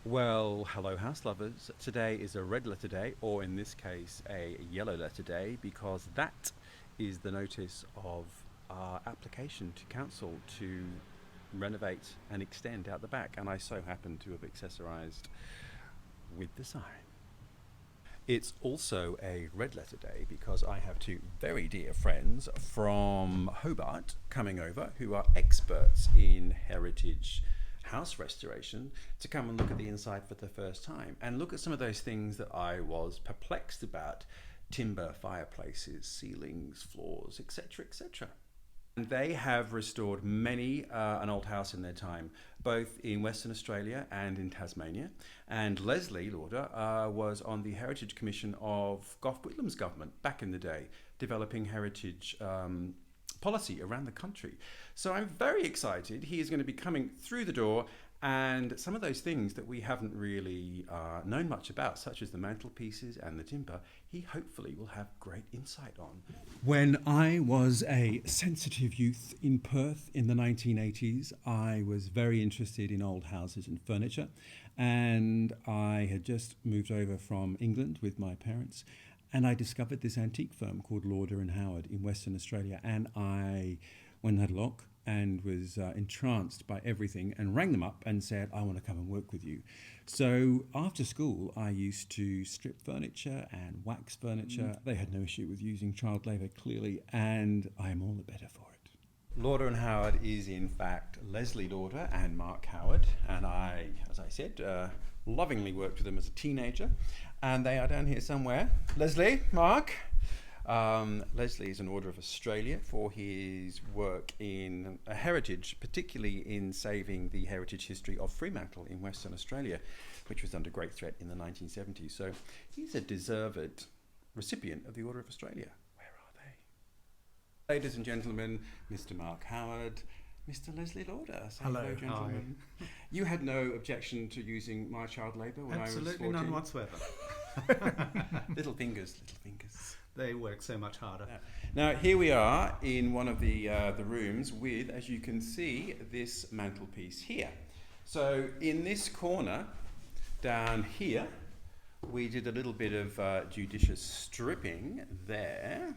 Well, hello, house lovers. Today is a red letter day, or in this case, a yellow letter day, because that is the notice of our application to council to renovate and extend out the back. And I so happen to have accessorised with the sign. It's also a red letter day because I have two very dear friends from Hobart coming over who are experts in heritage house restoration to come and look at the inside for the first time and look at some of those things that I was perplexed about: timber, fireplaces, ceilings, floors, etc., etc. And they have restored many an old house in their time, both in Western Australia and in Tasmania. And Leslie Lauder was on the Heritage Commission of Gough Whitlam's government back in the day, developing heritage policy around the country. So I'm very excited. He is going to be coming through the door, and some of those things that we haven't really known much about, such as the mantelpieces and the timber, he hopefully will have great insight on. When I was a sensitive youth in Perth in the 1980s, I was very interested in old houses and furniture, and I had just moved over from England with my parents, and I discovered this antique firm called Lauder and Howard in Western Australia, and I went and had a look and was entranced by everything and rang them up and said, I want to come and work with you. So after school, I used to strip furniture and wax furniture. They had no issue with using child labour, clearly, and I am all the better for it. Lauder and Howard is in fact Leslie Lauder and Mark Howard, and I, as I said, lovingly worked with them as a teenager, and they are down here somewhere. Leslie, Mark. Leslie is an Order of Australia for his work in heritage, particularly in saving the heritage history of Fremantle in Western Australia, which was under great threat in the 1970s. So he's a deserved recipient of the Order of Australia. Where are they? Ladies and gentlemen, Mr. Mark Howard, Mr. Leslie Lauder. Say hello, gentlemen. Hi. You had no objection to using my child labour when Absolutely I was 14? None whatsoever. Little fingers, little fingers. They work so much harder. Yeah. Now here we are in one of the rooms with, as you can see, this mantelpiece here. So in this corner down here, we did a little bit of judicious stripping there.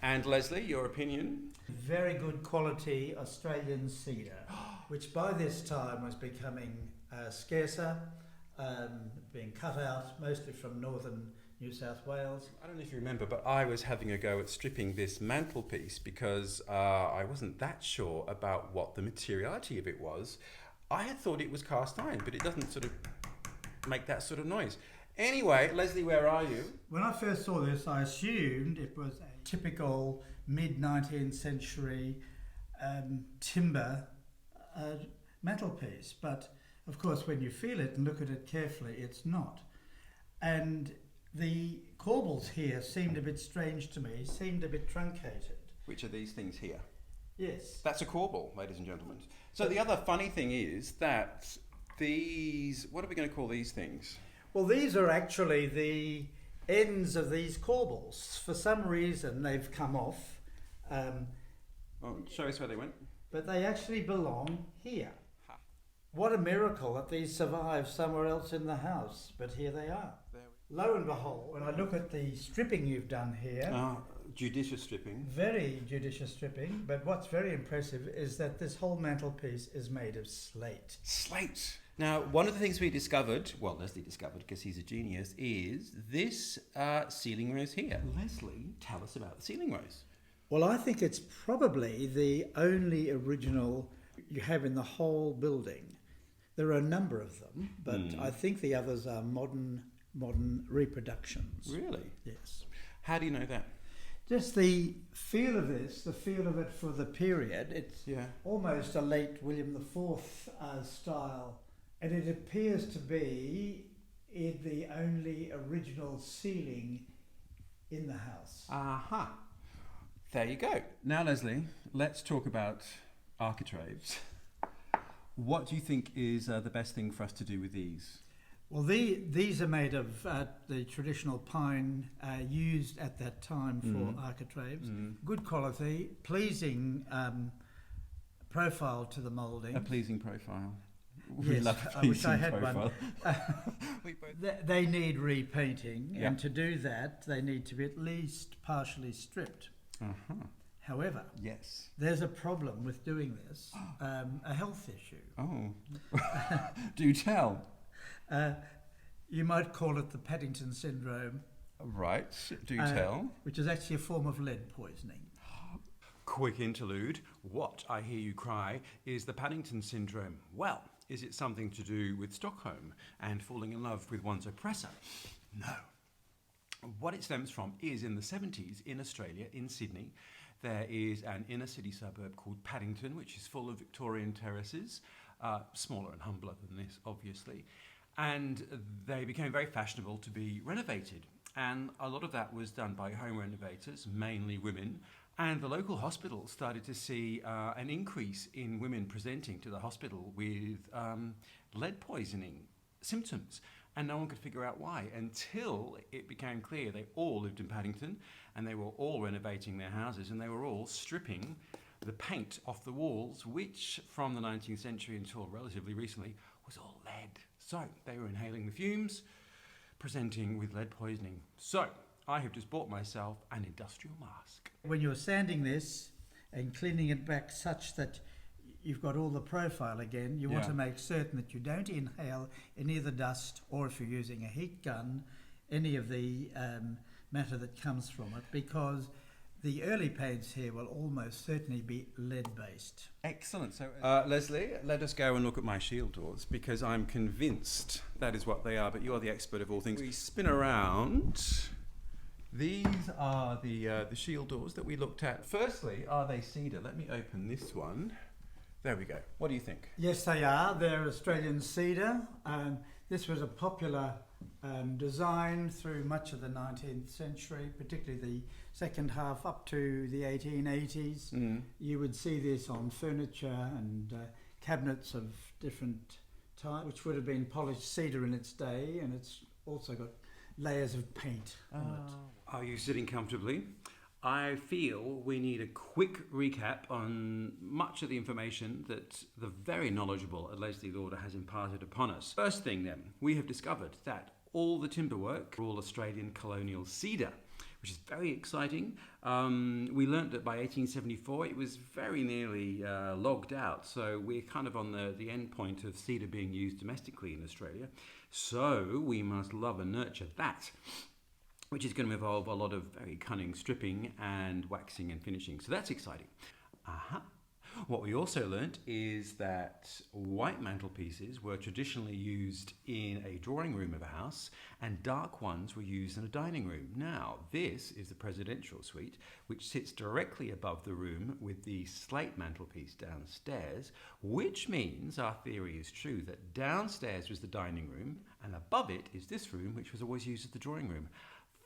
And Leslie, your opinion? Very good quality Australian cedar, which by this time was becoming scarcer, being cut out mostly from northern New South Wales. I don't know if you remember, but I was having a go at stripping this mantelpiece because I wasn't that sure about what the materiality of it was. I had thought it was cast iron, but it doesn't sort of make that sort of noise. Anyway, Leslie, where are you? When I first saw this, I assumed it was a typical mid-19th century timber mantelpiece, but of course when you feel it and look at it carefully, it's not. And the corbels here seemed a bit strange to me, seemed a bit truncated. Which are these things here? Yes. That's a corbel, ladies and gentlemen. So the other funny thing is that these, what are we going to call these things? Well, these are actually the ends of these corbels. For some reason, they've come off. Show us where they went. But they actually belong here. Ha. What a miracle that these survived somewhere else in the house, but here they are. Lo and behold, when I look at the stripping you've done here... Judicious stripping. Very judicious stripping, but what's very impressive is that this whole mantelpiece is made of slate. Slate! Now, one of the things we discovered, well, Leslie discovered because he's a genius, is this ceiling rose here. Leslie, tell us about the ceiling rose. Well, I think it's probably the only original you have in the whole building. There are a number of them, but I think the others are modern reproductions. Really? Yes. How do you know that? Just the feel of this, the feel of it for the period. It's almost a late William IV style, and it appears to be the only original ceiling in the house. Aha. There you go. Now, Leslie, let's talk about architraves. What do you think is the best thing for us to do with these? Well, these are made of the traditional pine used at that time for architraves. Good quality, pleasing profile to the moulding. A pleasing profile. We Yes, love a I wish I pleasing had one. profile. We both. They need repainting, Yeah. and to do that, they need to be at least partially stripped. Uh-huh. However, Yes. there's a problem with doing this, a health issue. Oh. Do tell. You might call it the Paddington syndrome, Right. Do tell. which is actually a form of lead poisoning. Quick interlude. What, I hear you cry, is the Paddington syndrome? Well, is it something to do with Stockholm and falling in love with one's oppressor? No. What it stems from is in the 70s in Australia, in Sydney, there is an inner city suburb called Paddington, which is full of Victorian terraces, smaller and humbler than this, obviously. And they became very fashionable to be renovated. And a lot of that was done by home renovators, mainly women. And the local hospital started to see an increase in women presenting to the hospital with lead poisoning symptoms. And no one could figure out why until it became clear they all lived in Paddington and they were all renovating their houses and they were all stripping the paint off the walls, which from the 19th century until relatively recently was all lead. So they were inhaling the fumes, presenting with lead poisoning. So I have just bought myself an industrial mask. When you're sanding this and cleaning it back such that you've got all the profile again, you want to make certain that you don't inhale any of the dust, or if you're using a heat gun, any of the matter that comes from it, because the early paints here will almost certainly be lead-based. Excellent. So, Leslie, let us go and look at my shield doors, because I'm convinced that is what they are, but you are the expert of all things. We spin around. These are the shield doors that we looked at. Firstly, are they cedar? Let me open this one. There we go. What do you think? Yes, they are. They're Australian cedar. This was a popular design through much of the 19th century, particularly the second half up to the 1880s. You would see this on furniture and cabinets of different types, which would have been polished cedar in its day, and it's also got layers of paint on it. Are you sitting comfortably? I feel we need a quick recap on much of the information that the very knowledgeable Leslie Lauder has imparted upon us. First thing then, we have discovered that all the timber work are all Australian colonial cedar, which is very exciting. We learnt that by 1874 it was very nearly logged out, so we're kind of on the end point of cedar being used domestically in Australia. So we must love and nurture that, which is going to involve a lot of very cunning stripping and waxing and finishing. So that's exciting. What we also learnt is that white mantelpieces were traditionally used in a drawing room of a house and dark ones were used in a dining room. Now, this is the presidential suite, which sits directly above the room with the slate mantelpiece downstairs, which means our theory is true, that downstairs was the dining room and above it is this room, which was always used as the drawing room.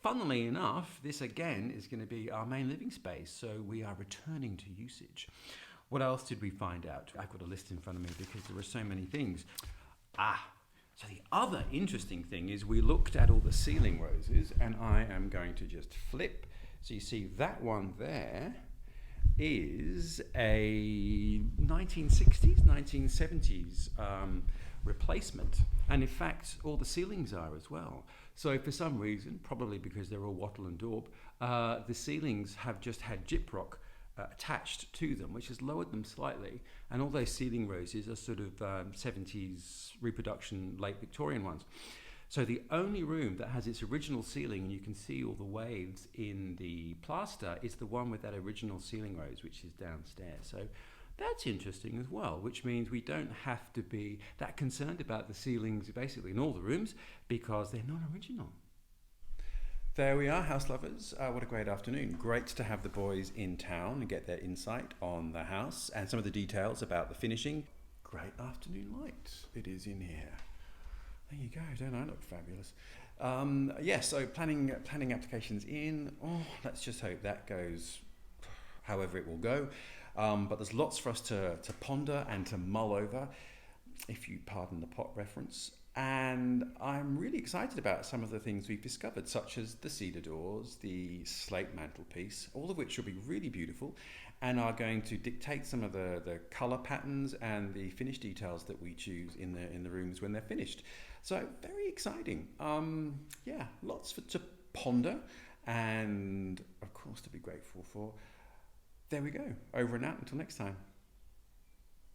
Funnily enough, this again is going to be our main living space, so we are returning to usage. What else did we find out? I've got a list in front of me because there are so many things. So the other interesting thing is we looked at all the ceiling roses, and I am going to just flip. So you see that one there is a 1960s, 1970s replacement. And in fact, all the ceilings are as well. So for some reason, probably because they're all wattle and daub, the ceilings have just had gyprock attached to them, which has lowered them slightly. And all those ceiling roses are sort of 70s reproduction, late Victorian ones. So the only room that has its original ceiling, and you can see all the waves in the plaster, is the one with that original ceiling rose, which is downstairs. So that's interesting as well, which means we don't have to be that concerned about the ceilings basically in all the rooms because they're not original. There we are, house lovers. What a great afternoon. Great to have the boys in town and get their insight on the house and some of the details about the finishing. Great afternoon light it is in here. There you go, don't I look fabulous? So planning applications in. Let's just hope that goes however it will go. But there's lots for us to ponder and to mull over, if you pardon the pot reference. And I'm really excited about some of the things we've discovered, such as the cedar doors, the slate mantelpiece, all of which will be really beautiful and are going to dictate some of the colour patterns and the finish details that we choose in the rooms when they're finished. So very exciting. Yeah, lots to ponder and of course to be grateful for. There we go. Over and out until next time.